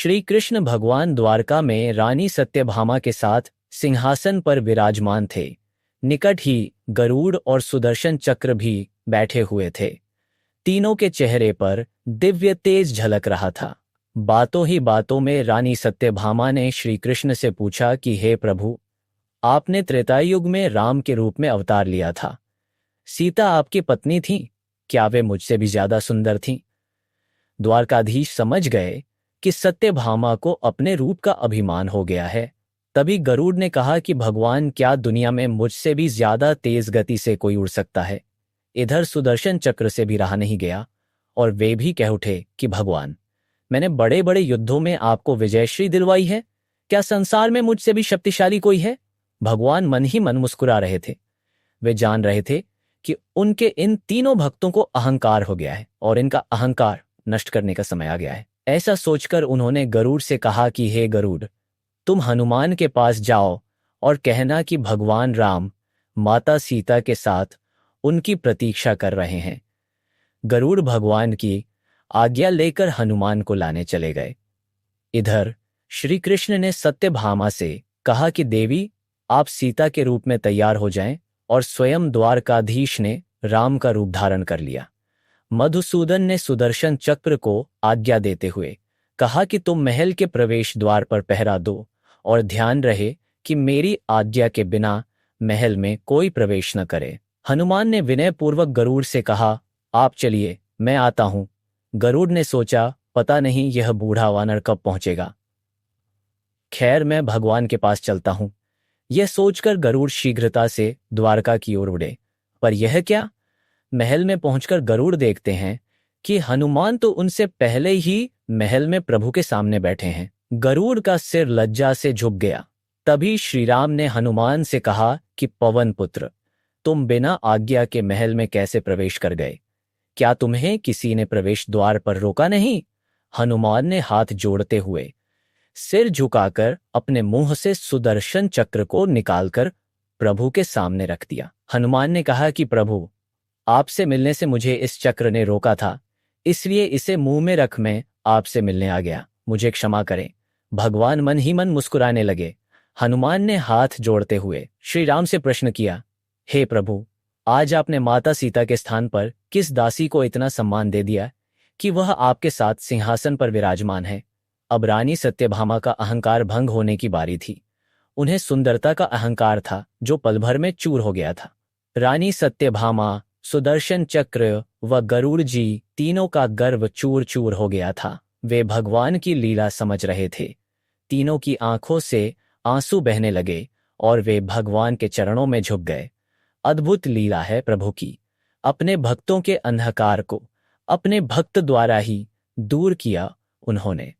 श्री कृष्ण भगवान द्वारका में रानी सत्यभामा के साथ सिंहासन पर विराजमान थे। निकट ही गरुड़ और सुदर्शन चक्र भी बैठे हुए थे। तीनों के चेहरे पर दिव्य तेज झलक रहा था। बातों ही बातों में रानी सत्यभामा ने श्री कृष्ण से पूछा कि हे प्रभु, आपने त्रेता युग में राम के रूप में अवतार लिया था। सीता आपकी पत्नी थी, क्या वे मुझसे भी ज्यादा सुंदर थीं? द्वारकाधीश समझ गए कि सत्यभामा को अपने रूप का अभिमान हो गया है। तभी गरुड़ ने कहा कि भगवान, क्या दुनिया में मुझसे भी ज्यादा तेज गति से कोई उड़ सकता है? इधर सुदर्शन चक्र से भी रहा नहीं गया और वे भी कह उठे कि भगवान, मैंने बड़े बड़े युद्धों में आपको विजयश्री दिलवाई है, क्या संसार में मुझसे भी शक्तिशाली कोई है? भगवान मन ही मन मुस्कुरा रहे थे। वे जान रहे थे कि उनके इन तीनों भक्तों को अहंकार हो गया है और इनका अहंकार नष्ट करने का समय आ गया है। ऐसा सोचकर उन्होंने गरुड़ से कहा कि हे गरुड़, तुम हनुमान के पास जाओ और कहना कि भगवान राम माता सीता के साथ उनकी प्रतीक्षा कर रहे हैं। गरुड़ भगवान की आज्ञा लेकर हनुमान को लाने चले गए। इधर श्री कृष्ण ने सत्यभामा से कहा कि देवी, आप सीता के रूप में तैयार हो जाएं, और स्वयं द्वारकाधीश ने राम का रूप धारण कर लिया। मधुसूदन ने सुदर्शन चक्र को आज्ञा देते हुए कहा कि तुम महल के प्रवेश द्वार पर पहरा दो और ध्यान रहे कि मेरी आज्ञा के बिना महल में कोई प्रवेश न करे। हनुमान ने विनयपूर्वक गरुड़ से कहा, आप चलिए, मैं आता हूं। गरुड़ ने सोचा, पता नहीं यह बूढ़ा वानर कब पहुंचेगा। खैर, मैं भगवान के पास चलता हूं। यह सोचकर गरुड़ शीघ्रता से द्वारका की ओर उड़े। पर यह क्या? महल में पहुंचकर गरुड़ देखते हैं कि हनुमान तो उनसे पहले ही महल में प्रभु के सामने बैठे हैं। गरुड़ का सिर लज्जा से झुक गया। तभी श्रीराम ने हनुमान से कहा कि पवन पुत्र, तुम बिना आज्ञा के महल में कैसे प्रवेश कर गए? क्या तुम्हें किसी ने प्रवेश द्वार पर रोका नहीं? हनुमान ने हाथ जोड़ते हुए सिर झुकाकर अपने मुंह से सुदर्शन चक्र को निकालकर प्रभु के सामने रख दिया। हनुमान ने कहा कि प्रभु, आपसे मिलने से मुझे इस चक्र ने रोका था, इसलिए इसे मुंह में रख मैं आपसे मिलने आ गया, मुझे क्षमा करें। भगवान मन ही मन मुस्कुराने लगे। हनुमान ने हाथ जोड़ते हुए श्री राम से प्रश्न किया, हे प्रभु, आज आपने माता सीता के स्थान पर किस दासी को इतना सम्मान दे दिया कि वह आपके साथ सिंहासन पर विराजमान है? अब रानी सत्यभामा का अहंकार भंग होने की बारी थी। उन्हें सुंदरता का अहंकार था जो पल भर में चूर हो गया था। रानी सत्यभामा, सुदर्शन चक्र व गरुड़ जी तीनों का गर्व चूर चूर हो गया था। वे भगवान की लीला समझ रहे थे। तीनों की आंखों से आंसू बहने लगे और वे भगवान के चरणों में झुक गए। अद्भुत लीला है प्रभु की। अपने भक्तों के अंधकार को अपने भक्त द्वारा ही दूर किया उन्होंने।